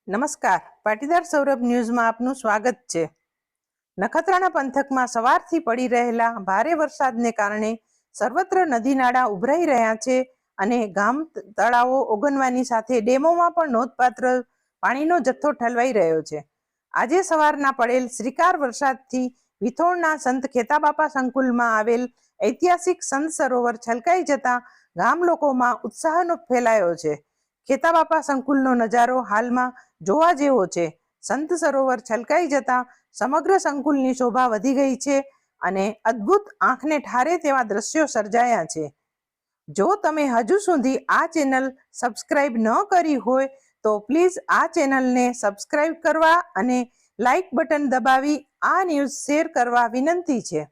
નમસ્કાર, પાટીદાર સૌરભ ન્યૂઝમાં આપનું સ્વાગત છે. નખત્રાણા પંથકમાં સવારથી પડી રહેલા ભારે વરસાદને કારણે સર્વત્ર નદી નાળા ઉભરાઈ રહ્યા છે અને ગામ તળાવો ઓગનવાની સાથે ડેમોમાં પણ નોંધપાત્ર પાણીનો જથ્થો ઠલવાઈ રહ્યો છે. આજે સવારના પડેલ શ્રીકાર વરસાદથી વિથોણના સંત ખેતાબાપા સંકુલમાં આવેલ ઐતિહાસિક સંત સરોવર છલકાઈ જતા ગામ લોકોમાં ઉત્સાહનો ફેલાયો છે. ખેતાબાપા સંકુલનો નજારો હાલમાં જોવા જેવો છે. સંત સરોવર છલકાઈ જતા સમગ્ર સંકુલની શોભા વધી ગઈ છે અને અદ્ભુત આંખને ઠારે તેવા દ્રશ્યો સર્જાયા છે. જો તમે હજુ સુધી આ ચેનલ સબસ્ક્રાઇબ ન કરી હોય તો પ્લીઝ આ ચેનલને સબસ્ક્રાઇબ કરવા અને લાઇક બટન દબાવી આ ન્યૂઝ શેર કરવા વિનંતી છે.